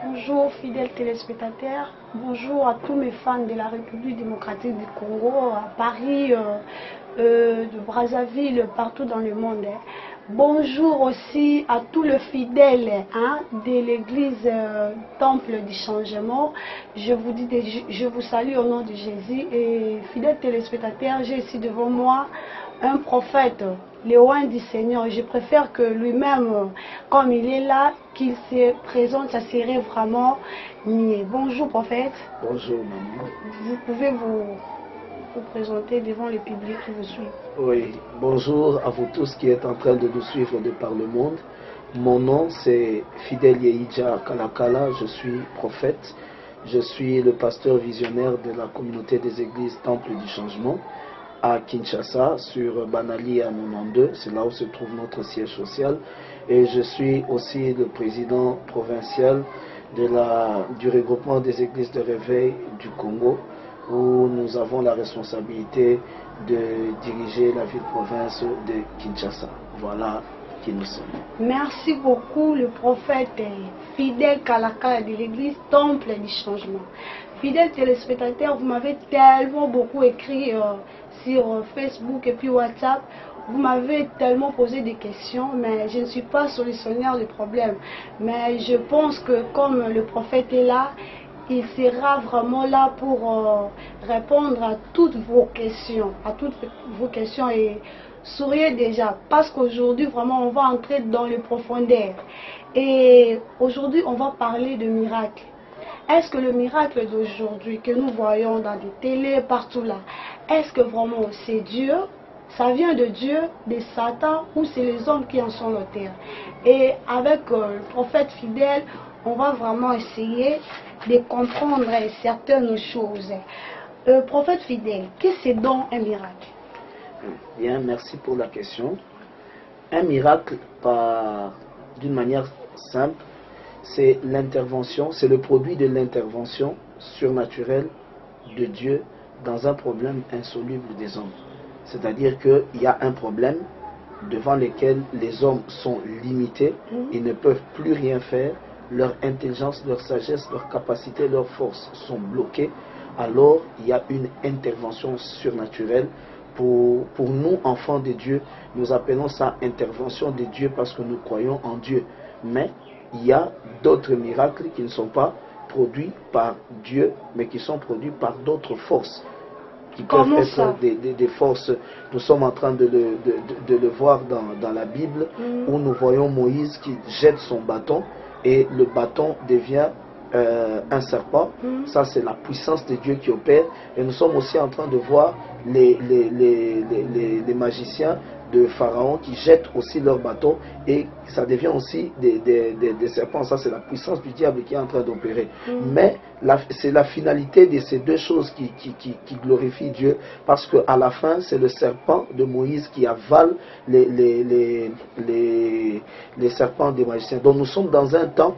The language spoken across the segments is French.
Bonjour fidèles téléspectateurs, bonjour à tous mes fans de la République démocratique du Congo, à Paris, de Brazzaville, partout dans le monde. Bonjour aussi à tous les fidèles de l'église Temple du Changement. Je vous salue au nom de Jésus. Et fidèles téléspectateurs, j'ai ici devant moi un prophète, le roi du Seigneur. Je préfère que lui-même, comme il est là, qu'il se présente, ça serait vraiment mieux. Bonjour prophète. Bonjour maman. Vous pouvez vous présenter devant le public qui vous suit. Oui, bonjour à vous tous qui êtes en train de nous suivre de par le monde. Mon nom c'est Fidèle Yeïdja Kalakala, je suis prophète. Je suis le pasteur visionnaire de la communauté des églises Temple du Changement à Kinshasa, sur Banali à 92, c'est là où se trouve notre siège social. Et je suis aussi le président provincial du regroupement des églises de réveil du Congo, où nous avons la responsabilité de diriger la ville-province de Kinshasa. Voilà qui nous sommes. Merci beaucoup le prophète Fidèle Kalakala de l'église Temple du Changement. Fidèles téléspectateurs, vous m'avez tellement beaucoup écrit sur Facebook et puis WhatsApp. Vous m'avez tellement posé des questions, mais je ne suis pas solutionnaire de problème. Mais je pense que comme le prophète est là, il sera vraiment là pour répondre à toutes vos questions, et souriez déjà, parce qu'aujourd'hui vraiment on va entrer dans les profondeurs. Et aujourd'hui on va parler de miracles. Est-ce que le miracle d'aujourd'hui que nous voyons dans des télés partout là, est-ce que vraiment c'est Dieu? Ça vient de Dieu, de Satan, ou c'est les hommes qui en sont l'auteur? Et avec le prophète fidèle, on va vraiment essayer de comprendre certaines choses. Prophète fidèle, qu'est-ce que c'est donc un miracle? Bien, merci pour la question. Un miracle, d'une manière simple, c'est l'intervention, c'est le produit de l'intervention surnaturelle de Dieu dans un problème insoluble des hommes. C'est-à-dire qu'il y a un problème devant lequel les hommes sont limités, ils ne peuvent plus rien faire, leur intelligence, leur sagesse, leur capacité, leur force sont bloquées. Alors il y a une intervention surnaturelle. Pour nous, enfants de Dieu, nous appelons ça intervention de Dieu parce que nous croyons en Dieu. Mais il y a d'autres miracles qui ne sont pas produits par Dieu, mais qui sont produits par d'autres forces. Qui peuvent être des forces. Nous sommes en train de le voir dans la Bible, où nous voyons Moïse qui jette son bâton et le bâton devient un serpent. Ça c'est la puissance de Dieu qui opère. Et nous sommes aussi en train de voir les magiciens de Pharaon qui jettent aussi leur bâton et ça devient aussi des serpents. Ça c'est la puissance du diable qui est en train d'opérer. Mais c'est la finalité de ces deux choses qui glorifie Dieu, parce qu'à la fin c'est le serpent de Moïse qui avale les serpents des magiciens. Donc nous sommes dans un temps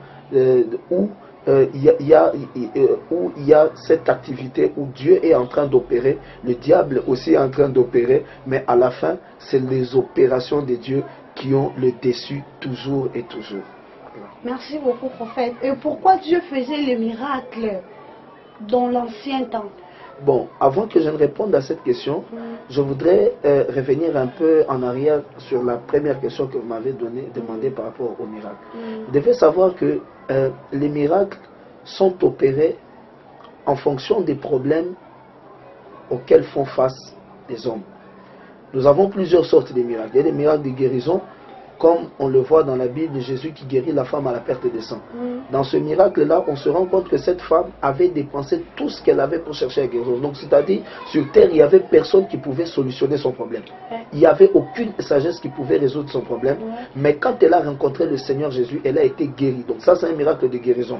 où il y a cette activité où Dieu est en train d'opérer, le diable aussi est en train d'opérer, mais à la fin, c'est les opérations de Dieu qui ont le dessus toujours et toujours. Merci beaucoup, prophète. Et pourquoi Dieu faisait les miracles dans l'ancien temps? Bon, avant que je ne réponde à cette question, je voudrais revenir un peu en arrière sur la première question que vous m'avez demandé par rapport au miracle. Vous devez savoir que les miracles sont opérés en fonction des problèmes auxquels font face les hommes. Nous avons plusieurs sortes de miracles. Il y a des miracles de guérison, comme on le voit dans la Bible, Jésus qui guérit la femme à la perte de sang. Dans ce miracle-là, on se rend compte que cette femme avait dépensé tout ce qu'elle avait pour chercher à guérir. Donc, c'est-à-dire, sur terre, il n'y avait personne qui pouvait solutionner son problème. Il n'y avait aucune sagesse qui pouvait résoudre son problème. Mais quand elle a rencontré le Seigneur Jésus, elle a été guérie. Donc, ça, c'est un miracle de guérison.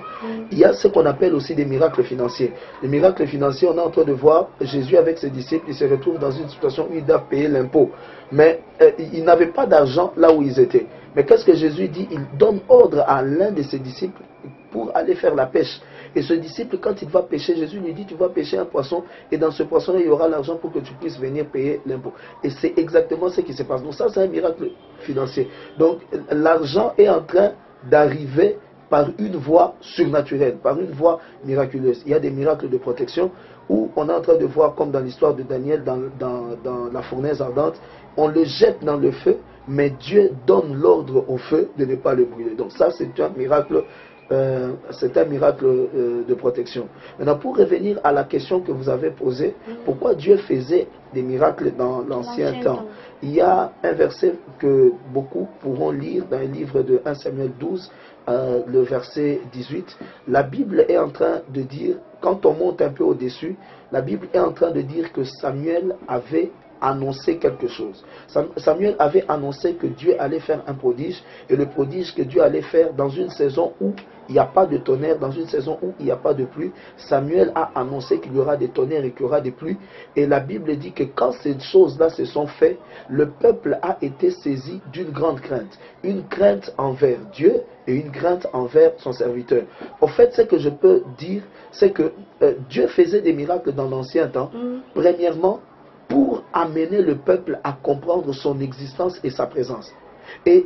Il y a ce qu'on appelle aussi des miracles financiers. Les miracles financiers, on est en train de voir Jésus avec ses disciples, il se retrouve dans une situation où il doit payer l'impôt. Mais ils n'avaient pas d'argent là où ils étaient. Mais qu'est-ce que Jésus dit? Il donne ordre à l'un de ses disciples pour aller faire la pêche. Et ce disciple, quand il va pêcher, Jésus lui dit, tu vas pêcher un poisson, et dans ce poisson, il y aura l'argent pour que tu puisses venir payer l'impôt. Et c'est exactement ce qui se passe. Donc ça, c'est un miracle financier. Donc l'argent est en train d'arriver par une voie surnaturelle, par une voie miraculeuse. Il y a des miracles de protection où on est en train de voir, comme dans l'histoire de Daniel, dans la fournaise ardente, on le jette dans le feu, mais Dieu donne l'ordre au feu de ne pas le brûler. Donc ça, c'est un miracle. De protection. Maintenant, pour revenir à la question que vous avez posée, pourquoi Dieu faisait des miracles dans l'ancien temps? Il y a un verset que beaucoup pourront lire dans le livre de 1 Samuel 12, le verset 18. La Bible est en train de dire, quand on monte un peu au-dessus, la Bible est en train de dire que Samuel avait annoncé quelque chose. Samuel avait annoncé que Dieu allait faire un prodige, et le prodige que Dieu allait faire dans une saison où il n'y a pas de tonnerre, dans une saison où il n'y a pas de pluie. Samuel a annoncé qu'il y aura des tonnerres et qu'il y aura des pluies, et la Bible dit que quand ces choses-là se sont faites, le peuple a été saisi d'une grande crainte, une crainte envers Dieu et une crainte envers son serviteur. Au fait, ce que je peux dire, c'est que Dieu faisait des miracles dans l'ancien temps, premièrement, pour amener le peuple à comprendre son existence et sa présence. Et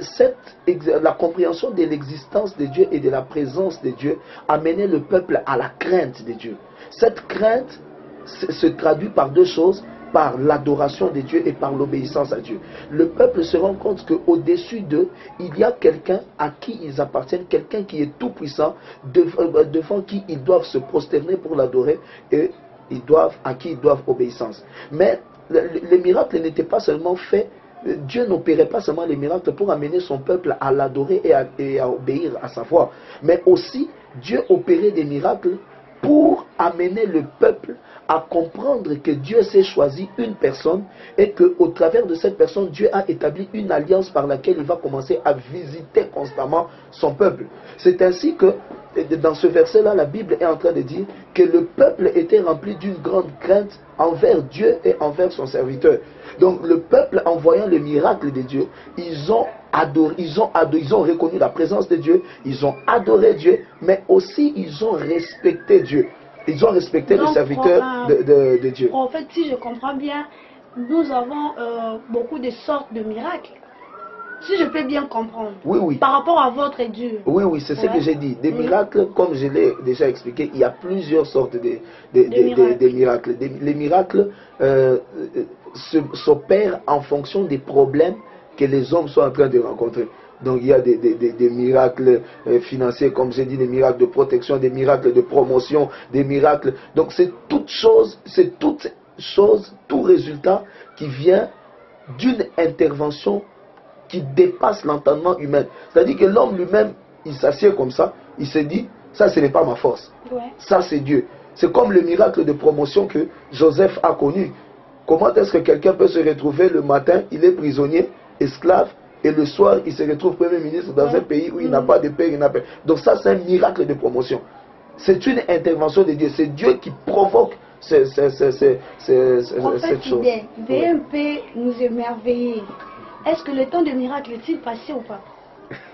la compréhension de l'existence de Dieu et de la présence de Dieu amenait le peuple à la crainte de Dieu. Cette crainte se traduit par deux choses, par l'adoration de Dieu et par l'obéissance à Dieu. Le peuple se rend compte qu'au-dessus d'eux, il y a quelqu'un à qui ils appartiennent, quelqu'un qui est tout puissant, devant qui ils doivent se prosterner pour l'adorer et à qui ils doivent obéissance. Mais les miracles n'étaient pas seulement faits, Dieu n'opérait pas seulement les miracles pour amener son peuple à l'adorer et à obéir à sa voix, mais aussi Dieu opérait des miracles pour amener le peuple à comprendre que Dieu s'est choisi une personne et qu'au travers de cette personne, Dieu a établi une alliance par laquelle il va commencer à visiter constamment son peuple. C'est ainsi que dans ce verset-là, la Bible est en train de dire que le peuple était rempli d'une grande crainte envers Dieu et envers son serviteur. Donc le peuple, en voyant le miracle de Dieu, ils ont adoré, ils ont reconnu la présence de Dieu, ils ont adoré Dieu, mais aussi ils ont respecté Dieu. Ils ont respecté le serviteur de Dieu. En fait, si je comprends bien, nous avons beaucoup de sortes de miracles. Si je peux bien comprendre. Oui, oui. Par rapport à votre Dieu. Oui, oui, c'est ce que j'ai dit. Des miracles, comme je l'ai déjà expliqué, il y a plusieurs sortes de miracles. Les miracles s'opèrent en fonction des problèmes que les hommes sont en train de rencontrer. Donc il y a des miracles financiers, comme j'ai dit, des miracles de protection, des miracles de promotion, des miracles. Donc c'est toute chose, tout résultat qui vient d'une intervention qui dépasse l'entendement humain. C'est-à-dire que l'homme lui-même, il s'assied comme ça, il se dit, ça ce n'est pas ma force, ça c'est Dieu. C'est comme le miracle de promotion que Joseph a connu. Comment est-ce que quelqu'un peut se retrouver le matin, il est prisonnier, esclave, et le soir, il se retrouve Premier ministre dans un pays où il n'a pas de père, il n'a pas. Donc ça, c'est un miracle de promotion. C'est une intervention de Dieu. C'est Dieu qui provoque cette chose. VMP nous émerveiller. Est-ce que le temps de miracle est-il passé ou pas?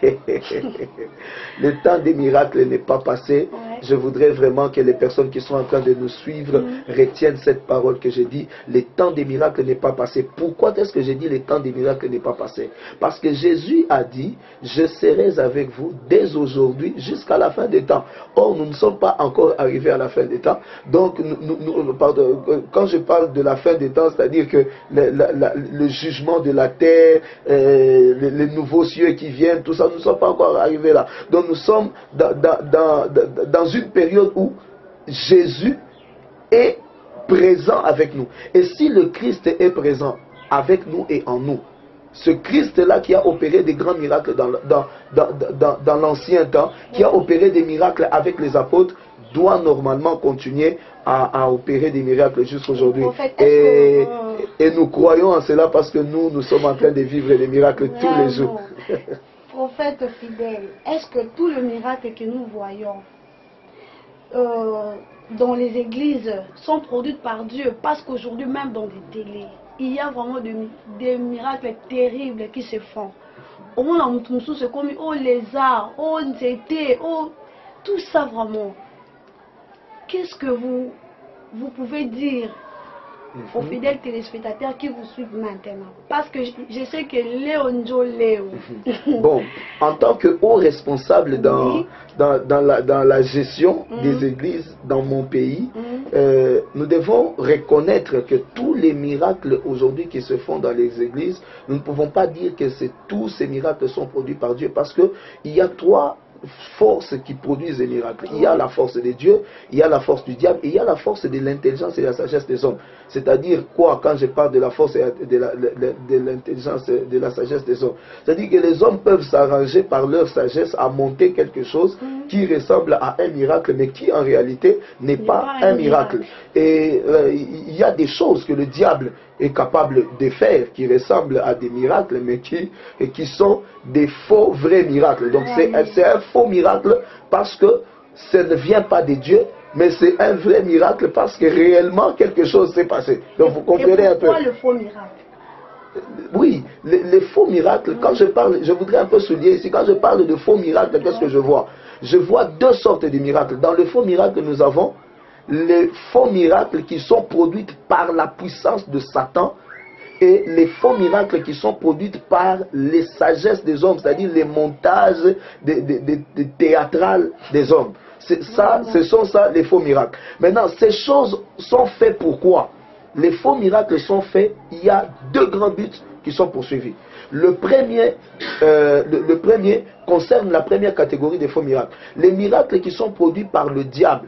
Le temps des miracles n'est pas passé. Je voudrais vraiment que les personnes qui sont en train de nous suivre retiennent cette parole que j'ai dit. Le temps des miracles n'est pas passé. Pourquoi est-ce que j'ai dit le temps des miracles n'est pas passé? Parce que Jésus a dit, je serai avec vous dès aujourd'hui jusqu'à la fin des temps. Or, nous ne sommes pas encore arrivés à la fin des temps. Donc, quand je parle de la fin des temps, c'est-à-dire que le jugement de la terre, les nouveaux cieux qui viennent, tout ça, nous ne sommes pas encore arrivés là. Donc nous sommes dans une période où Jésus est présent avec nous. Et si le Christ est présent avec nous et en nous, ce Christ-là qui a opéré des grands miracles dans l'ancien temps, qui a opéré des miracles avec les apôtres, doit normalement continuer à opérer des miracles jusqu'aujourd'hui. Et nous croyons en cela parce que nous sommes en train de vivre des miracles tous les jours. Prophète fidèle, est-ce que tous les miracles que nous voyons dans les églises sont produits par Dieu? Parce qu'aujourd'hui, même dans des télés, il y a vraiment des miracles terribles qui se font. Au moins, on se comme oh lézard, oh nzete, oh tout ça vraiment. Qu'est-ce que vous pouvez dire aux fidèles téléspectateurs qui vous suivent maintenant. Parce que je sais que Léo. Bon, en tant que haut responsable dans la gestion des églises dans mon pays, nous devons reconnaître que tous les miracles aujourd'hui qui se font dans les églises, nous ne pouvons pas dire que tous ces miracles sont produits par Dieu, parce que il y a trois forces qui produisent les miracles. Il y a la force de Dieu, il y a la force du diable, et il y a la force de l'intelligence et de la sagesse des hommes. C'est-à-dire quoi quand je parle de la force et de l'intelligence et de la sagesse des hommes? C'est-à-dire que les hommes peuvent s'arranger par leur sagesse à monter quelque chose qui ressemble à un miracle, mais qui en réalité n'est pas un miracle. Et il y a des choses que le diable est capable de faire qui ressemblent à des miracles, mais qui sont des faux vrais miracles. Donc c'est un faux miracle parce que ça ne vient pas de Dieu, mais c'est un vrai miracle parce que réellement quelque chose s'est passé. Donc vous comprenez un peu. Pourquoi le faux miracle? Oui, les faux miracles, quand je parle, je voudrais un peu souligner ici, quand je parle de faux miracles, qu'est-ce que je vois? Je vois deux sortes de miracles. Dans le faux miracle, nous avons les faux miracles qui sont produits par la puissance de Satan et les faux miracles qui sont produits par les sagesses des hommes, c'est-à-dire les montages théâtrales des hommes. Ce sont ça les faux miracles. Maintenant, ces choses sont faites pourquoi? Les faux miracles sont faits, il y a deux grands buts qui sont poursuivis. Le premier concerne la première catégorie des faux miracles. Les miracles qui sont produits par le diable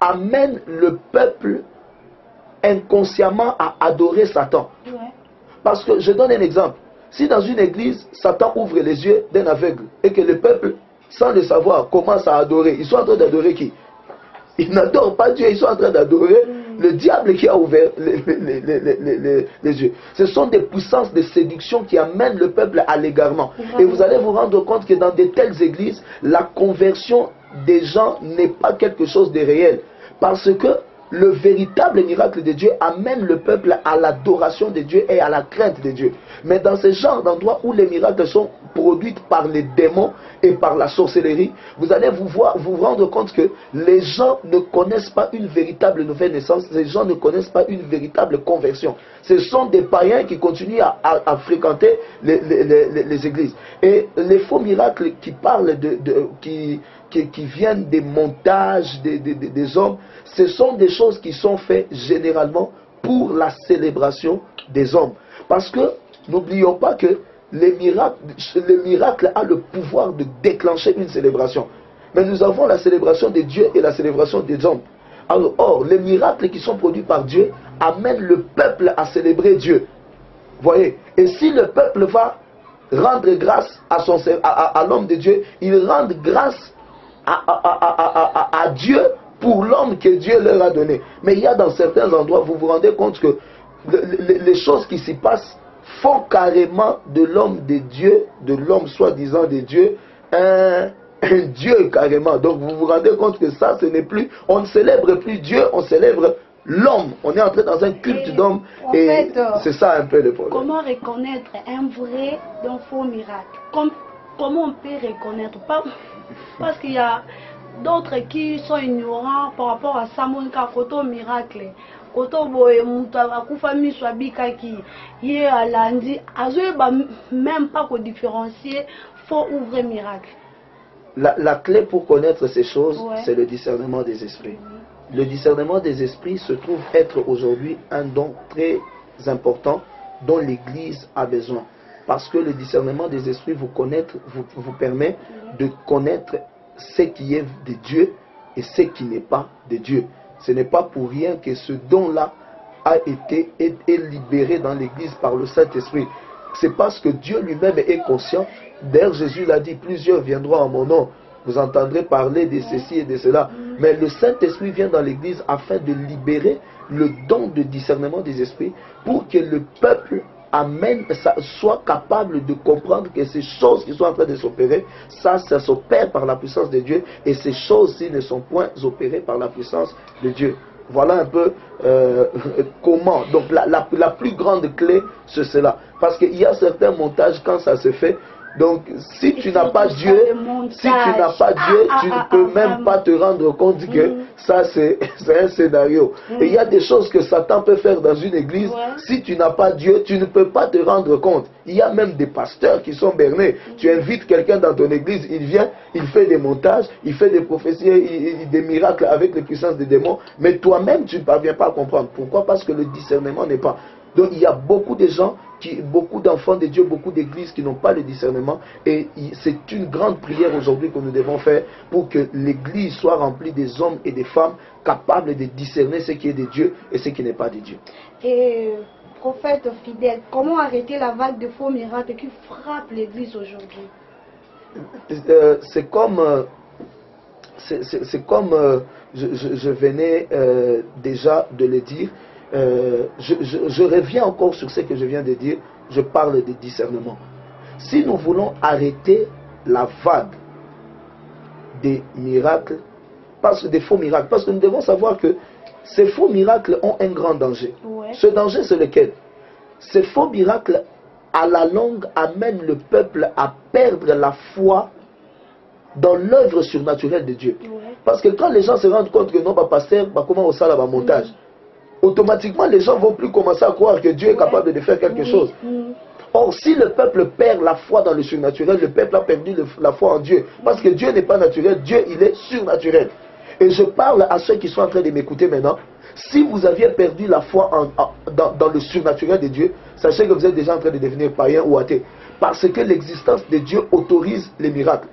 amènent le peuple inconsciemment à adorer Satan. Parce que je donne un exemple. Si dans une église, Satan ouvre les yeux d'un aveugle et que le peuple, sans le savoir, commence à adorer, ils sont en train d'adorer qui? Ils n'adorent pas Dieu, ils sont en train d'adorer le diable qui a ouvert les yeux. Ce sont des puissances de séduction qui amènent le peuple à l'égarement. Et vous allez vous rendre compte que dans de telles églises, la conversion des gens n'est pas quelque chose de réel. Parce que le véritable miracle de Dieu amène le peuple à l'adoration de Dieu et à la crainte de Dieu. Mais dans ce genre d'endroits où les miracles sont produits par les démons et par la sorcellerie, vous allez vous rendre compte que les gens ne connaissent pas une véritable nouvelle naissance, les gens ne connaissent pas une véritable conversion. Ce sont des païens qui continuent à fréquenter les églises. Et les faux miracles qui parlent qui viennent des montages des hommes, ce sont des choses qui sont faites généralement pour la célébration des hommes. Parce que n'oublions pas que le miracle a le pouvoir de déclencher une célébration. Mais nous avons la célébration de Dieu et la célébration des hommes. Alors, or, les miracles qui sont produits par Dieu amènent le peuple à célébrer Dieu. Voyez? Et si le peuple va rendre grâce à l'homme de Dieu, il rend grâce à Dieu pour l'homme que Dieu leur a donné. Mais il y a dans certains endroits, vous vous rendez compte que les choses qui s'y passent font carrément de l'homme de Dieu, de l'homme soi-disant de Dieu, un Dieu carrément. Donc vous vous rendez compte que ça, ce n'est plus, on ne célèbre plus Dieu, on célèbre l'homme. On est entré dans un culte d'homme et c'est ça un peu le problème. Comment reconnaître un vrai d'un faux miracle? Comment on peut reconnaître? Parce qu'il y a d'autres qui sont ignorants par rapport à ça, mon cas, photo miracle. Koto boye muta akufa miso abikaki ye alandi azoeba même pas ko différencier faux ou vrai miracle. La clé pour connaître ces choses, c'est le discernement des esprits. Le discernement des esprits se trouve être aujourd'hui un don très important dont l'Église a besoin. Parce que le discernement des esprits vous permet de connaître ce qui est de Dieu et ce qui n'est pas de Dieu. Ce n'est pas pour rien que ce don-là a été libéré dans l'Église par le Saint-Esprit. C'est parce que Dieu lui-même est conscient. D'ailleurs, Jésus l'a dit, plusieurs viendront en mon nom. Vous entendrez parler de ceci et de cela. Mais le Saint-Esprit vient dans l'Église afin de libérer le don de discernement des esprits pour que le peuple soit capable de comprendre que ces choses qui sont en train de s'opérer, ça s'opère par la puissance de Dieu, et ces choses-ci ne sont point opérées par la puissance de Dieu. Voilà un peu comment. Donc la plus grande clé, c'est cela. Parce qu'il y a certains montages, quand ça se fait, Donc, si tu n'as pas Dieu, tu ne peux même pas te rendre compte que ça, c'est un scénario. Et il y a des choses que Satan peut faire dans une église. Si tu n'as pas Dieu, tu ne peux pas te rendre compte. Il y a même des pasteurs qui sont bernés. Tu invites quelqu'un dans ton église, il vient, il fait des montages, il fait des prophéties, des miracles avec les puissances des démons. Mais toi-même, tu ne parviens pas à comprendre. Pourquoi? Parce que le discernement n'est pas. Donc il y a beaucoup de gens, beaucoup d'enfants de Dieu, beaucoup d'églises qui n'ont pas le discernement. Et c'est une grande prière aujourd'hui que nous devons faire pour que l'église soit remplie des hommes et des femmes capables de discerner ce qui est de Dieu et ce qui n'est pas de Dieu. Et prophète fidèle, comment arrêter la vague de faux miracles qui frappe l'église aujourd'hui? C'est comme je venais déjà de le dire. Je reviens encore sur ce que je viens de dire. Je parle de discernement. Si nous voulons arrêter la vague des miracles, des faux miracles, parce que nous devons savoir que ces faux miracles ont un grand danger. Ce danger, c'est lequel? Ces faux miracles, à la longue, amènent le peuple à perdre la foi dans l'œuvre surnaturelle de Dieu. Parce que quand les gens se rendent compte que non, pasteur, comment on sait là, montage, automatiquement les gens vont plus commencer à croire que Dieu est capable de faire quelque chose. Or, si le peuple perd la foi dans le surnaturel, le peuple a perdu la foi en Dieu. Parce que Dieu n'est pas naturel, Dieu il est surnaturel. Et je parle à ceux qui sont en train de m'écouter maintenant. Si vous aviez perdu la foi dans le surnaturel de Dieu, sachez que vous êtes déjà en train de devenir païen ou athée. Parce que l'existence de Dieu autorise les miracles.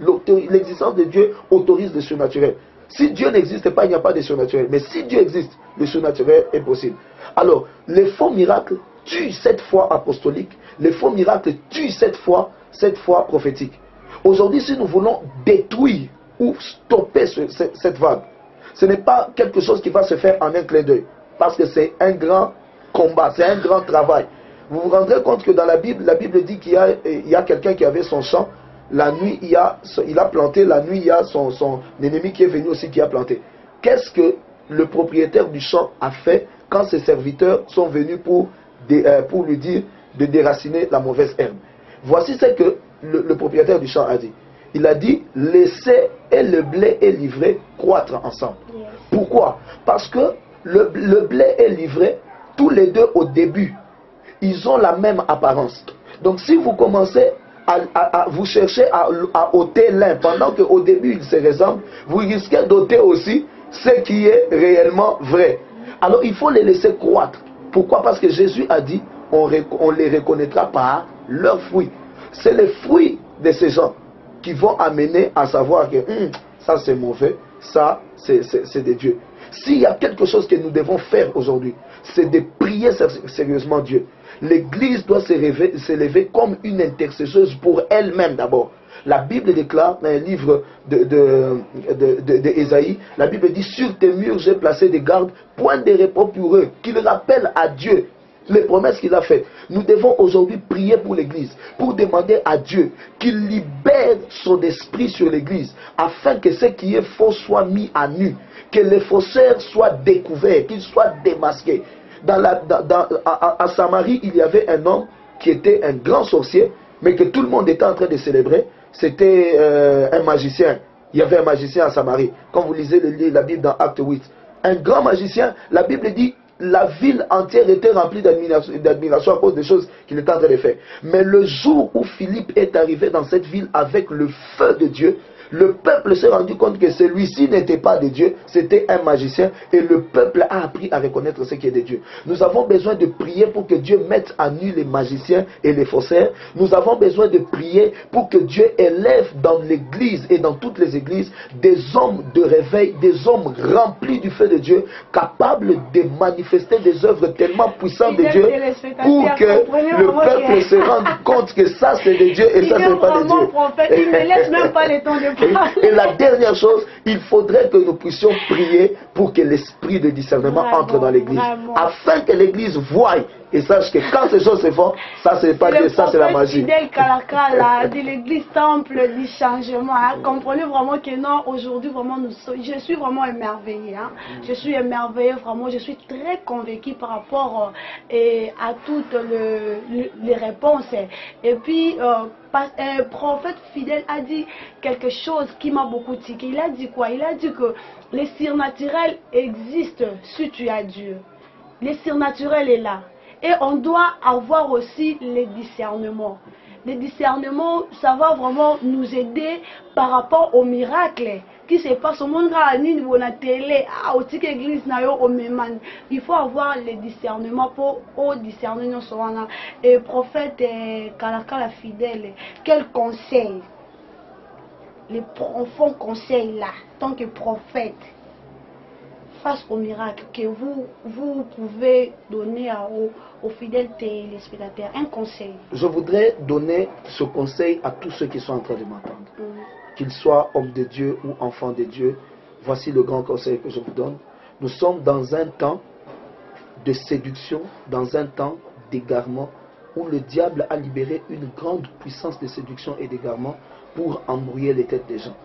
L'existence de Dieu autorise le surnaturel. Si Dieu n'existe pas, il n'y a pas de surnaturel. Mais si Dieu existe, le surnaturel est possible. Alors, les faux miracles tuent cette foi apostolique. Les faux miracles tuent cette foi prophétique. Aujourd'hui, si nous voulons détruire ou stopper cette vague, ce n'est pas quelque chose qui va se faire en un clin d'œil. Parce que c'est un grand combat, c'est un grand travail. Vous vous rendrez compte que dans la Bible dit qu'il y a quelqu'un qui avait son champ. La nuit, il a planté. La nuit, il y a son ennemi qui est venu aussi qui a planté. Qu'est-ce que le propriétaire du champ a fait quand ses serviteurs sont venus pour lui dire de déraciner la mauvaise herbe? Voici ce que le propriétaire du champ a dit. Il a dit, laissez et le blé et l'ivraie croître ensemble. Pourquoi? Parce que le blé et l'ivraie, tous les deux au début, ils ont la même apparence. Donc si vous commencez vous cherchez à ôter l'un pendant qu'au début il se ressemble, vous risquez d'ôter aussi ce qui est réellement vrai. Alors il faut les laisser croître. Pourquoi? Parce que Jésus a dit, on les reconnaîtra par leurs fruits. C'est les fruits de ces gens qui vont amener à savoir que ça c'est mauvais, ça c'est de Dieu. S'il y a quelque chose que nous devons faire aujourd'hui, c'est de prier sérieusement Dieu. L'Église doit s'élever comme une intercesseuse pour elle-même d'abord. La Bible déclare dans un livre d'Ésaïe, la Bible dit, sur tes murs j'ai placé des gardes, point de repos pour eux, qu'ils rappellent à Dieu les promesses qu'il a faites. Nous devons aujourd'hui prier pour l'Église, pour demander à Dieu qu'il libère son esprit sur l'Église, afin que ce qui est faux soit mis à nu, que les faussaires soient découverts, qu'ils soient démasqués. À Samarie, il y avait un homme qui était un grand sorcier, mais que tout le monde était en train de célébrer. C'était un magicien. Il y avait un magicien à Samarie. Quand vous lisez la Bible dans Acte 8, un grand magicien, la Bible dit, la ville entière était remplie d'admiration à cause des choses qu'il était en train de faire. Mais le jour où Philippe est arrivé dans cette ville avec le feu de Dieu, le peuple s'est rendu compte que celui-ci n'était pas de Dieu, c'était un magicien, et le peuple a appris à reconnaître ce qui est de Dieu. Nous avons besoin de prier pour que Dieu mette à nu les magiciens et les faussaires. Nous avons besoin de prier pour que Dieu élève dans l'église et dans toutes les églises des hommes de réveil, des hommes remplis du feu de Dieu, capables de manifester des œuvres tellement puissantes de Dieu pour que le peuple se rende compte que ça c'est de Dieu et ça c'est pas de Dieu. Il ne laisse même pas le temps de et la dernière chose, il faudrait que nous puissions prier pour que l'esprit de discernement entre dans l'église, afin que l'église voie et sache que quand ces choses se font, ça c'est pas Dieu, ça c'est la magie. Fidèle Kalakala de l'église temple du changement, comprenez vraiment que non, aujourd'hui vraiment je suis vraiment émerveillée, je suis émerveillée vraiment, je suis très convaincue par rapport à toutes les réponses. Et puis Prophète fidèle a dit quelque chose qui m'a beaucoup tiqué. Il a dit quoi? Il a dit que les surnaturels existent si tu as Dieu. Le surnaturel est là. Et on doit avoir aussi les discernements. Les discernements, ça va vraiment nous aider par rapport aux miracles qui se passent au monde. Il faut avoir les discernements pour discerner nos soins. Et prophète Kalaka la fidèle, quel conseil, les profonds conseils là, tant que prophète, face au miracle que vous pouvez donner aux fidèles téléspectateurs, un conseil. Je voudrais donner ce conseil à tous ceux qui sont en train de m'entendre. Qu'ils soient hommes de Dieu ou enfants de Dieu, voici le grand conseil que je vous donne. Nous sommes dans un temps de séduction, dans un temps d'égarement, où le diable a libéré une grande puissance de séduction et d'égarement pour embrouiller les têtes des gens,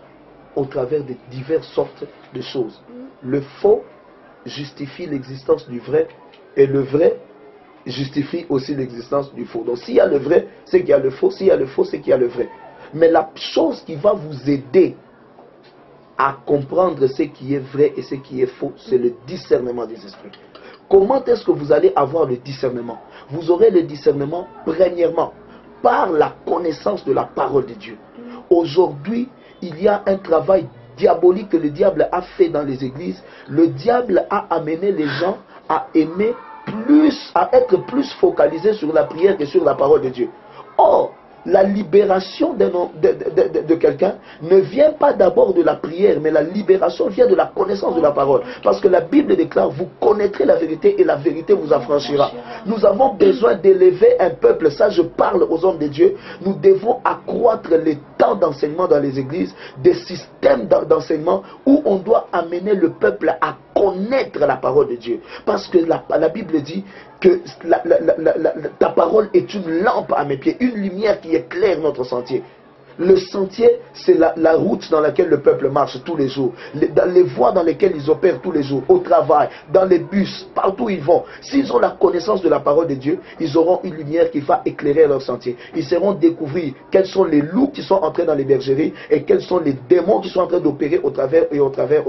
au travers de diverses sortes de choses. Le faux justifie l'existence du vrai, et le vrai justifie aussi l'existence du faux. Donc s'il y a le vrai, c'est qu'il y a le faux. S'il y a le faux, c'est qu'il y a le vrai. Mais la chose qui va vous aider à comprendre ce qui est vrai et ce qui est faux, c'est le discernement des esprits. Comment est-ce que vous allez avoir le discernement? Vous aurez le discernement premièrement par la connaissance de la parole de Dieu. Aujourd'hui, il y a un travail diabolique que le diable a fait dans les églises. Le diable a amené les gens à aimer plus, à être plus focalisés sur la prière que sur la parole de Dieu. Or, la libération de quelqu'un ne vient pas d'abord de la prière, mais la libération vient de la connaissance de la parole. Parce que la Bible déclare, vous connaîtrez la vérité et la vérité vous affranchira. Nous avons besoin d'élever un peuple, ça je parle aux hommes de Dieu. Nous devons accroître les temps d'enseignement dans les églises, des systèmes d'enseignement où on doit amener le peuple à connaître la parole de Dieu. Parce que la Bible dit que ta parole est une lampe à mes pieds, une lumière qui éclaire notre sentier. Le sentier, c'est la route dans laquelle le peuple marche tous les jours, dans les voies dans lesquelles ils opèrent tous les jours, au travail, dans les bus, partout où ils vont. S'ils ont la connaissance de la parole de Dieu, ils auront une lumière qui va éclairer leur sentier. Ils sauront découvrir quels sont les loups qui sont entrés dans les bergeries et quels sont les démons qui sont en train d'opérer au travers et au travers.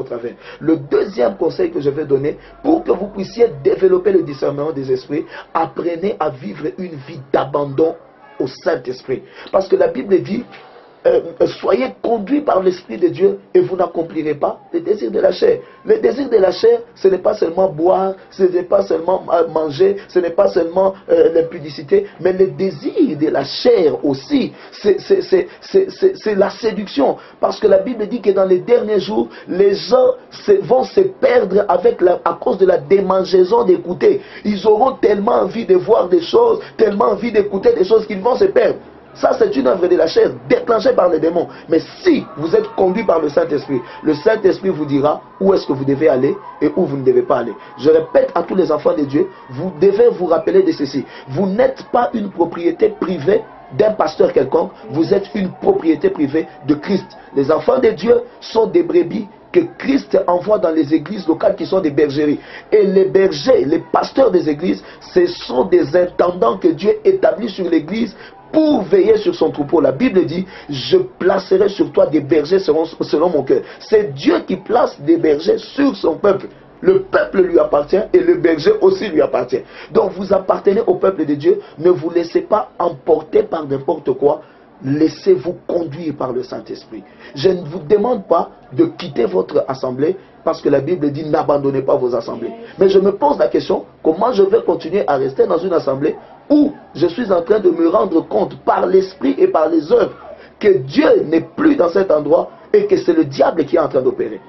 Le deuxième conseil que je vais donner, pour que vous puissiez développer le discernement des esprits, apprenez à vivre une vie d'abandon au Saint-Esprit. Parce que la Bible dit, soyez conduits par l'Esprit de Dieu et vous n'accomplirez pas les désirs de la chair. Le désir de la chair, ce n'est pas seulement boire, ce n'est pas seulement manger, ce n'est pas seulement l'impudicité, mais le désir de la chair aussi, c'est la séduction. Parce que la Bible dit que dans les derniers jours, les gens vont se perdre à cause de la démangeaison d'écouter. Ils auront tellement envie de voir des choses, tellement envie d'écouter des choses qu'ils vont se perdre. Ça, c'est une œuvre de la chair déclenchée par les démons. Mais si vous êtes conduit par le Saint-Esprit, le Saint-Esprit vous dira où est-ce que vous devez aller et où vous ne devez pas aller. Je répète à tous les enfants de Dieu, vous devez vous rappeler de ceci. Vous n'êtes pas une propriété privée d'un pasteur quelconque, vous êtes une propriété privée de Christ. Les enfants de Dieu sont des brebis que Christ envoie dans les églises locales qui sont des bergeries. Et les bergers, les pasteurs des églises, ce sont des intendants que Dieu établit sur l'église pour veiller sur son troupeau. La Bible dit, je placerai sur toi des bergers selon mon cœur. C'est Dieu qui place des bergers sur son peuple. Le peuple lui appartient et le berger aussi lui appartient. Donc vous appartenez au peuple de Dieu. Ne vous laissez pas emporter par n'importe quoi. Laissez-vous conduire par le Saint-Esprit. Je ne vous demande pas de quitter votre assemblée, parce que la Bible dit n'abandonnez pas vos assemblées. Mais je me pose la question, comment je vais continuer à rester dans une assemblée où je suis en train de me rendre compte par l'esprit et par les œuvres que Dieu n'est plus dans cet endroit et que c'est le diable qui est en train d'opérer.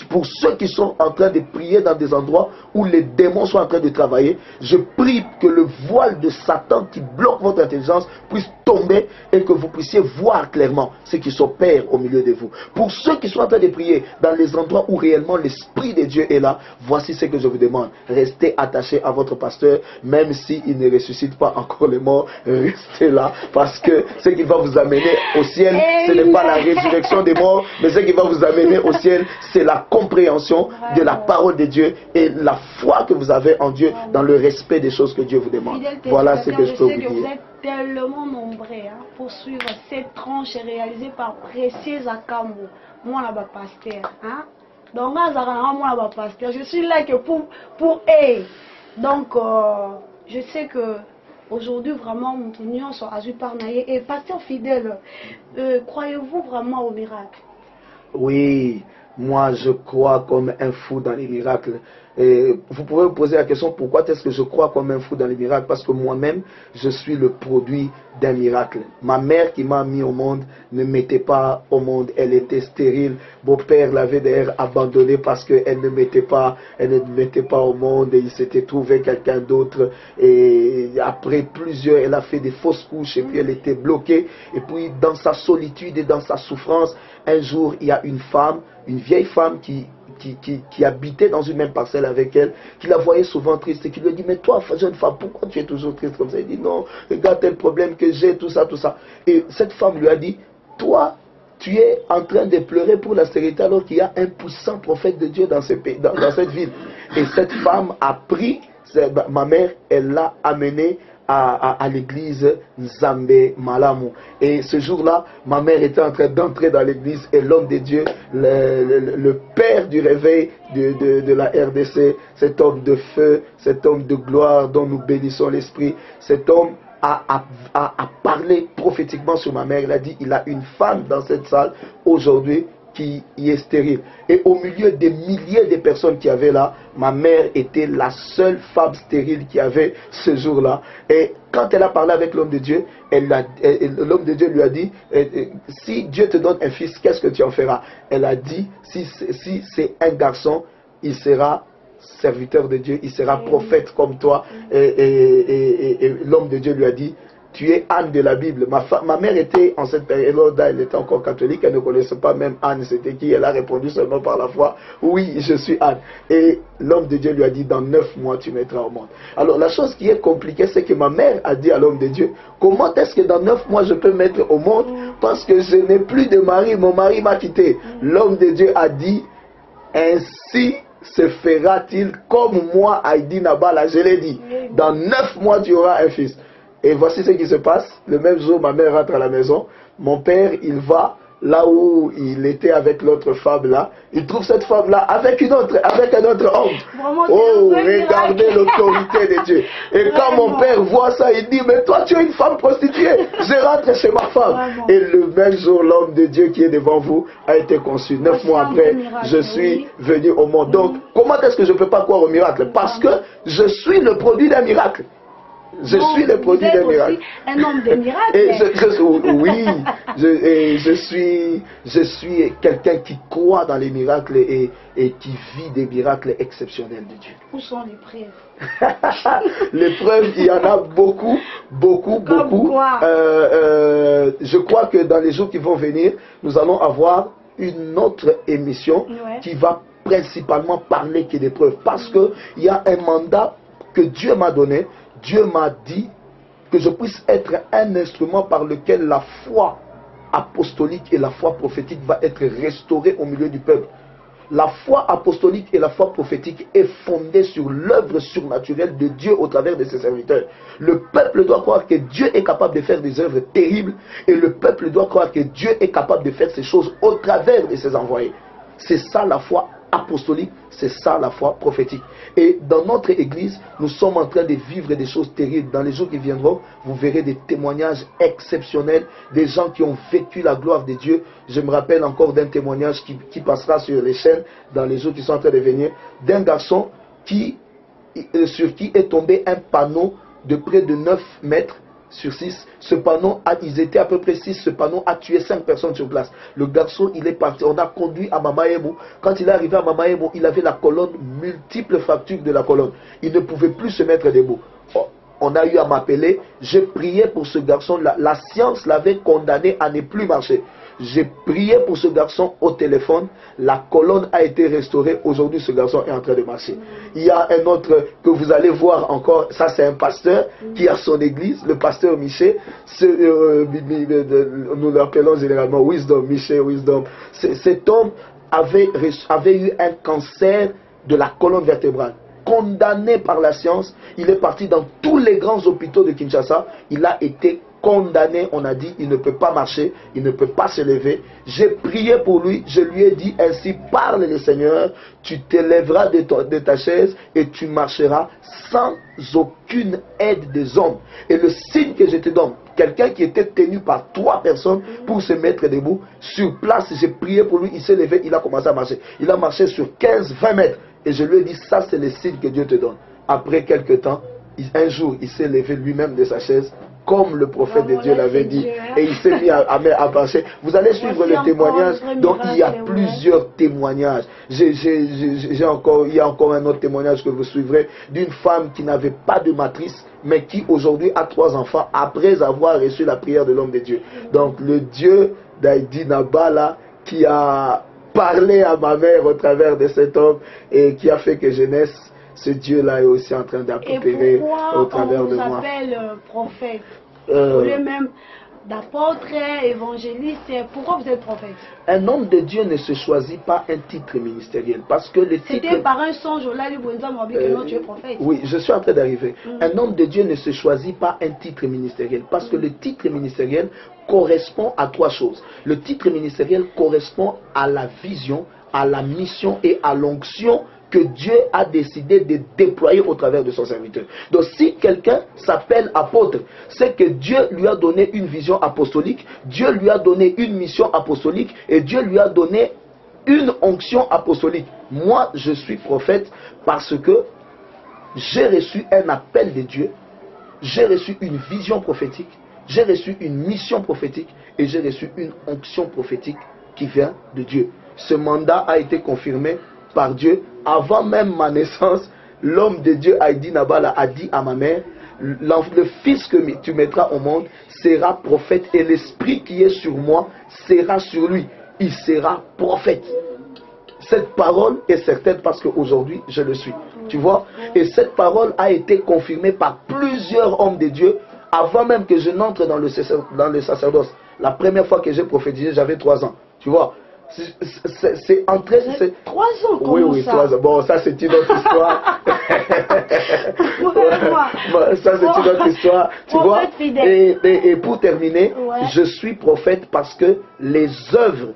Pour ceux qui sont en train de prier dans des endroits où les démons sont en train de travailler, je prie que le voile de Satan qui bloque votre intelligence puisse tomber et que vous puissiez voir clairement ce qui s'opère au milieu de vous. Pour ceux qui sont en train de prier dans les endroits où réellement l'Esprit de Dieu est là, voici ce que je vous demande. Restez attachés à votre pasteur, même s'il ne ressuscite pas encore les morts, restez là, parce que ce qui va vous amener au ciel, ce n'est pas la résurrection des morts, mais ce qui va vous amener au ciel, c'est la compréhension de la parole de Dieu et la foi que vous avez en Dieu dans le respect des choses que Dieu vous demande. Voilà ce que je peux vous dire. Tellement nombreux nombreux pour suivre cette tranche réalisée par Précieuse Akambo, moi là-bas pasteur. Donc, pasteur, je suis là que pour eux. Donc, je sais que aujourd'hui, vraiment, mon union soit azur par naïe. Et pasteur fidèle, croyez-vous vraiment au miracle? Oui, moi je crois comme un fou dans les miracles. Et vous pouvez vous poser la question, pourquoi est-ce que je crois comme un fou dans les miracles? Parce que moi-même, je suis le produit d'un miracle. Ma mère qui m'a mis au monde ne m'était pas au monde, elle était stérile. Mon père l'avait d'ailleurs abandonnée parce qu'elle ne mettait pas au monde et il s'était trouvé quelqu'un d'autre. Et après elle a fait des fausses couches et puis elle était bloquée. Et puis dans sa solitude et dans sa souffrance, un jour il y a une vieille femme qui habitait dans une même parcelle avec elle, qui la voyait souvent triste et qui lui dit, mais toi, jeune femme, pourquoi tu es toujours triste comme ça? Il dit, non, regarde tel problème que j'ai, tout ça, tout ça. Et cette femme lui a dit, toi, tu es en train de pleurer pour la stérilité alors qu'il y a un puissant prophète de Dieu dans cette ville. Et cette femme a pris, ma mère, elle l'a amenée à l'église Nzambe Malamu. Et ce jour-là, ma mère était en train d'entrer dans l'église et l'homme de Dieu, le père du réveil de la RDC, cet homme de feu, cet homme de gloire dont nous bénissons l'esprit, cet homme a parlé prophétiquement sur ma mère. Il a dit, il a une femme dans cette salle aujourd'hui qui est stérile. Et au milieu des milliers de personnes qui avaient là, ma mère était la seule femme stérile qui avait ce jour-là. Et quand elle a parlé avec l'homme de Dieu, l'homme de Dieu lui a dit, si Dieu te donne un fils, qu'est-ce que tu en feras? Elle a dit, si c'est un garçon, il sera serviteur de Dieu, il sera prophète comme toi. Et l'homme de Dieu lui a dit, tu es Anne de la Bible. Ma mère était, en cette période-là, elle était encore catholique, elle ne connaissait pas même Anne, c'était qui? Elle a répondu seulement par la foi, oui, je suis Anne. Et l'homme de Dieu lui a dit, dans 9 mois, tu mettras au monde. Alors, la chose qui est compliquée, c'est que ma mère a dit à l'homme de Dieu, comment est-ce que dans 9 mois, je peux mettre au monde? Parce que je n'ai plus de mari, mon mari m'a quitté. L'homme de Dieu a dit, ainsi se fera-t-il comme moi, Heidi Nabala, je l'ai dit. Dans 9 mois, tu auras un fils. Et voici ce qui se passe. Le même jour, ma mère rentre à la maison. Mon père, il va là où il était avec l'autre femme là. Il trouve cette femme là avec un autre homme. Vraiment, oh, regardez l'autorité de Dieu. Et quand mon père voit ça, il dit, mais toi tu es une femme prostituée. Je rentre chez ma femme. Vraiment. Et le même jour, l'homme de Dieu qui est devant vous a été conçu. 9 mois après, je suis venu au monde. Donc, comment est-ce que je ne peux pas croire au miracle? Parce que je suis le produit d'un miracle. Je suis le produit d'un miracle. Un homme de miracle. Et je suis quelqu'un qui croit dans les miracles et qui vit des miracles exceptionnels de Dieu. Où sont les preuves? Les preuves, il y en a beaucoup. Je crois que dans les jours qui vont venir, nous allons avoir une autre émission qui va principalement parler que des preuves. Parce qu'il y a un mandat que Dieu m'a donné. Dieu m'a dit que je puisse être un instrument par lequel la foi apostolique et la foi prophétique va être restaurée au milieu du peuple. La foi apostolique et la foi prophétique est fondée sur l'œuvre surnaturelle de Dieu au travers de ses serviteurs. Le peuple doit croire que Dieu est capable de faire des œuvres terribles et le peuple doit croire que Dieu est capable de faire ces choses au travers de ses envoyés. C'est ça la foi apostolique, c'est ça la foi prophétique. Et dans notre église, nous sommes en train de vivre des choses terribles. Dans les jours qui viendront, vous verrez des témoignages exceptionnels, des gens qui ont vécu la gloire de Dieu. Je me rappelle encore d'un témoignage qui passera sur les chaînes dans les jours qui sont en train de venir, d'un garçon sur qui est tombé un panneau de près de 9 mètres sur 6, ce panneau, ils étaient à peu près 6, ce panneau a tué 5 personnes sur place. Le garçon, il est parti, on a conduit à Mamaebo. Quand il est arrivé à Mamaebo, il avait la colonne, multiples fractures de la colonne. Il ne pouvait plus se mettre debout. On a eu à m'appeler, j'ai prié pour ce garçon, la science l'avait condamné à ne plus marcher. J'ai prié pour ce garçon au téléphone, la colonne a été restaurée, aujourd'hui ce garçon est en train de marcher. Il y a un autre que vous allez voir encore, ça c'est un pasteur qui a son église, le pasteur Michel, nous l'appelons généralement Wisdom, Michel Wisdom. Cet homme avait eu un cancer de la colonne vertébrale. Condamné par la science, il est parti dans tous les grands hôpitaux de Kinshasa, il a été condamné, on a dit, il ne peut pas marcher, il ne peut pas se lever. J'ai prié pour lui, je lui ai dit, ainsi parle le Seigneur, tu t'élèveras de ta chaise et tu marcheras sans aucune aide des hommes. Et le signe que je te donne, quelqu'un qui était tenu par 3 personnes pour se mettre debout, sur place, j'ai prié pour lui, il s'est levé, il a commencé à marcher. Il a marché sur 15-20 mètres. Et je lui ai dit, ça c'est le signe que Dieu te donne. Après quelques temps, un jour, il s'est levé lui-même de sa chaise, comme le prophète de Dieu l'avait dit, et il s'est mis à marcher. Vous allez suivre le témoignage. Donc il y a plusieurs témoignages. Il y a encore un autre témoignage que vous suivrez d'une femme qui n'avait pas de matrice, mais qui aujourd'hui a 3 enfants après avoir reçu la prière de l'homme de Dieu. Donc le Dieu d'Aïdi Nabala qui a parlé à ma mère au travers de cet homme et qui a fait que je naisse, ce Dieu-là est aussi en train d'opérer au travers de moi. Pourquoi on vous appelle prophète au lieu même d'apôtre, évangéliste? Pourquoi vous êtes prophète? Un homme de Dieu ne se choisit pas un titre ministériel. Parce que le titre... C'était par un songe, là, que tu es prophète. Oui, je suis en train d'arriver. Un homme de Dieu ne se choisit pas un titre ministériel. Parce que le titre ministériel correspond à 3 choses. Le titre ministériel correspond à la vision, à la mission et à l'onction que Dieu a décidé de déployer au travers de son serviteur. Donc si quelqu'un s'appelle apôtre, c'est que Dieu lui a donné une vision apostolique, Dieu lui a donné une mission apostolique et Dieu lui a donné une onction apostolique. Moi, je suis prophète parce que j'ai reçu un appel de Dieu, j'ai reçu une vision prophétique, j'ai reçu une mission prophétique et j'ai reçu une onction prophétique qui vient de Dieu. Ce mandat a été confirmé par Dieu. Avant même ma naissance, l'homme de Dieu Aïdi Nabala a dit à ma mère, le fils que tu mettras au monde sera prophète et l'esprit qui est sur moi sera sur lui. Il sera prophète. Cette parole est certaine parce qu'aujourd'hui je le suis. Tu vois? Et cette parole a été confirmée par plusieurs hommes de Dieu avant même que je n'entre dans le sacerdoce. La première fois que j'ai prophétisé, j'avais 3 ans. Tu vois? C'est entré. 3 ans, comment oui, ça? 3 ans. Bon, ça c'est une autre histoire. Ça c'est une autre histoire. Tu vois? Et pour terminer, je suis prophète parce que les œuvres,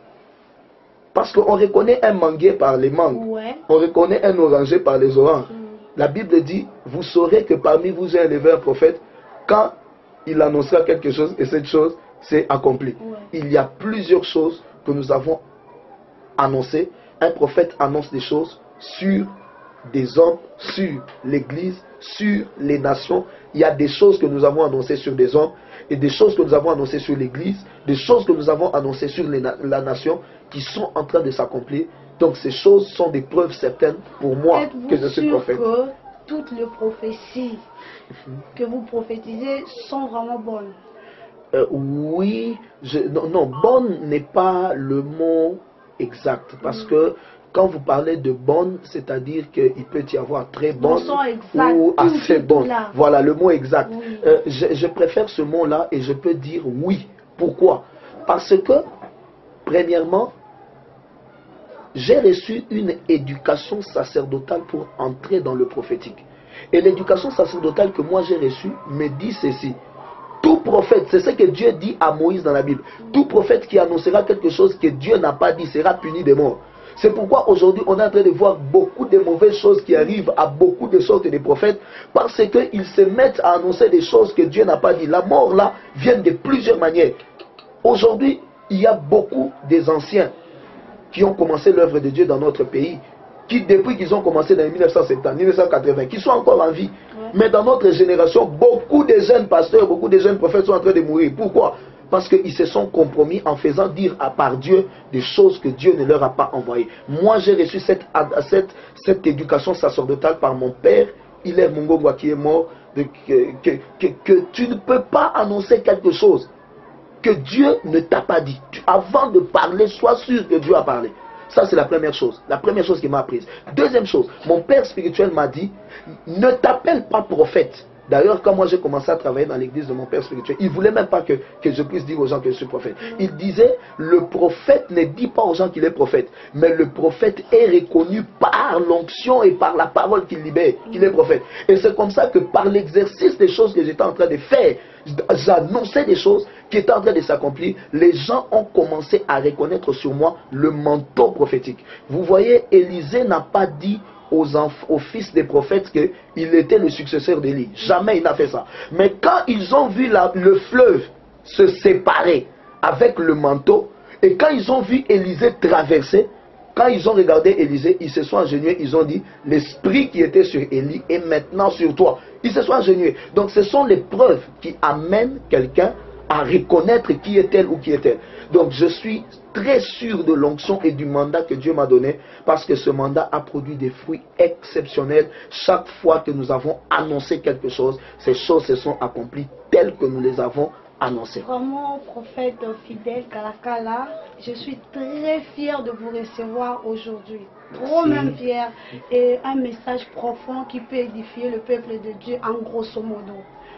parce qu'on reconnaît un manguier par les mangues, on reconnaît un oranger par les oranges. La Bible dit, vous saurez que parmi vous j'ai élevé un prophète quand il annoncera quelque chose et cette chose s'est accomplie. Il y a plusieurs choses que nous avons annoncé. Un prophète annonce des choses sur des hommes, sur l'église, sur les nations. Il y a des choses que nous avons annoncées sur des hommes et des choses que nous avons annoncées sur l'église, des choses que nous avons annoncées sur la nation qui sont en train de s'accomplir. Donc ces choses sont des preuves certaines pour moi que je suis prophète. Que toutes les prophéties que vous prophétisez sont vraiment bonnes? Oui, non, bonne n'est pas le mot exact, parce que quand vous parlez de bonne, c'est-à-dire qu'il peut y avoir très bonne ou assez bonne. Voilà le mot exact. Je préfère ce mot-là et je peux dire oui. Pourquoi? Parce que, premièrement, j'ai reçu une éducation sacerdotale pour entrer dans le prophétique. Et l'éducation sacerdotale que moi j'ai reçue me dit ceci. Tout prophète, c'est ce que Dieu dit à Moïse dans la Bible. Tout prophète qui annoncera quelque chose que Dieu n'a pas dit sera puni de mort. C'est pourquoi aujourd'hui on est en train de voir beaucoup de mauvaises choses qui arrivent à beaucoup de sortes de prophètes parce qu'ils se mettent à annoncer des choses que Dieu n'a pas dit. La mort là vient de plusieurs manières. Aujourd'hui, il y a beaucoup des anciens qui ont commencé l'œuvre de Dieu dans notre pays, qui depuis qu'ils ont commencé dans les 1970, 1980, qui sont encore en vie. Mais dans notre génération, beaucoup de jeunes pasteurs, beaucoup de jeunes prophètes sont en train de mourir. Pourquoi? Parce qu'ils se sont compromis en faisant dire par Dieu des choses que Dieu ne leur a pas envoyées. Moi, j'ai reçu cette éducation sacerdotale par mon père, Hilaire Mungongwa, qui est mort, que tu ne peux pas annoncer quelque chose que Dieu ne t'a pas dit. Avant de parler, sois sûr que Dieu a parlé. Ça, c'est la première chose. La première chose qui m'a apprise. Deuxième chose, mon père spirituel m'a dit, ne t'appelle pas prophète, D'ailleurs, quand moi j'ai commencé à travailler dans l'église de mon père spirituel, il ne voulait même pas que je puisse dire aux gens que je suis prophète. Il disait, le prophète ne dit pas aux gens qu'il est prophète, mais le prophète est reconnu par l'onction et par la parole qu'il libère, qu'il est prophète. Et c'est comme ça que par l'exercice des choses que j'étais en train de faire, j'annonçais des choses qui étaient en train de s'accomplir, les gens ont commencé à reconnaître sur moi le manteau prophétique. Vous voyez, Élisée n'a pas dit aux fils des prophètes qu'il était le successeur d'Élie. Jamais il n'a fait ça. Mais quand ils ont vu le fleuve se séparer avec le manteau, et quand ils ont vu Élisée traverser, quand ils ont regardé Élisée, ils se sont agenouillés, ils ont dit, l'esprit qui était sur Élie est maintenant sur toi. Ils se sont agenouillés. Donc ce sont les preuves qui amènent quelqu'un à reconnaître qui est elle ou qui est elle. Donc je suis très sûr de l'onction et du mandat que Dieu m'a donné, parce que ce mandat a produit des fruits exceptionnels. Chaque fois que nous avons annoncé quelque chose, ces choses se sont accomplies telles que nous les avons annoncées. Vraiment, prophète fidèle Kalakala, je suis très fier de vous recevoir aujourd'hui. Trop même fier. Et un message profond qui peut édifier le peuple de Dieu en grosso modo.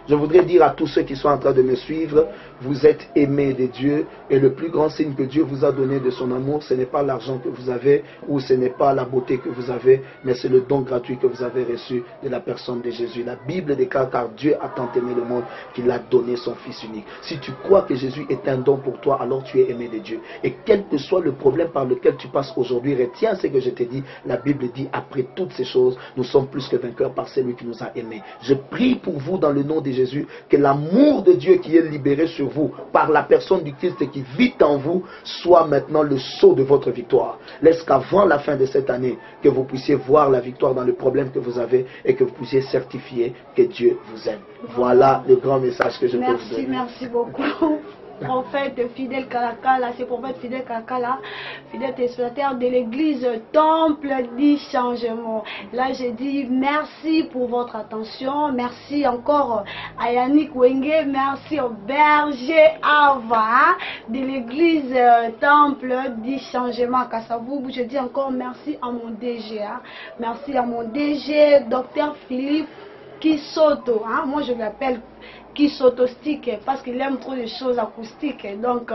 Je voudrais dire à tous ceux qui sont en train de me suivre, vous êtes aimés de Dieu, et le plus grand signe que Dieu vous a donné de son amour, ce n'est pas l'argent que vous avez, ou ce n'est pas la beauté que vous avez, mais c'est le don gratuit que vous avez reçu de la personne de Jésus. La Bible déclare, car Dieu a tant aimé le monde qu'il a donné son Fils unique. Si tu crois que Jésus est un don pour toi, alors tu es aimé de Dieu. Et quel que soit le problème par lequel tu passes aujourd'hui, retiens ce que je t'ai dit. La Bible dit, après toutes ces choses, nous sommes plus que vainqueurs par celui qui nous a aimés. Je prie pour vous dans le nom de Jésus, que l'amour de Dieu qui est libéré sur vous par la personne du Christ et qui vit en vous soit maintenant le sceau de votre victoire. Laisse qu'avant la fin de cette année, que vous puissiez voir la victoire dans le problème que vous avez et que vous puissiez certifier que Dieu vous aime. Voilà le grand message que je peux vous donner. Merci beaucoup. Prophète fidèle Kalakala, c'est prophète fidèle Kalakala, fidèle téléspectateur de l'église Temple du Changement. Là, je dis merci pour votre attention. Merci encore à Yannick Wenge. Merci au berger Ava de l'église Temple du Changement à Kassabou. Je dis encore merci à mon DG. Merci à mon DG, Dr Philippe Kisoto. Moi, je l'appelle Kisotostique parce qu'il aime trop les choses acoustiques. Donc,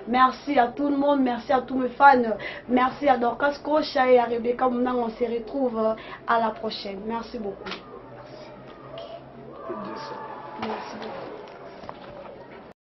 merci à tout le monde, merci à tous mes fans, merci à Dorcas Kocha et à Rebecca Mouna. On se retrouve à la prochaine. Merci beaucoup. Merci beaucoup.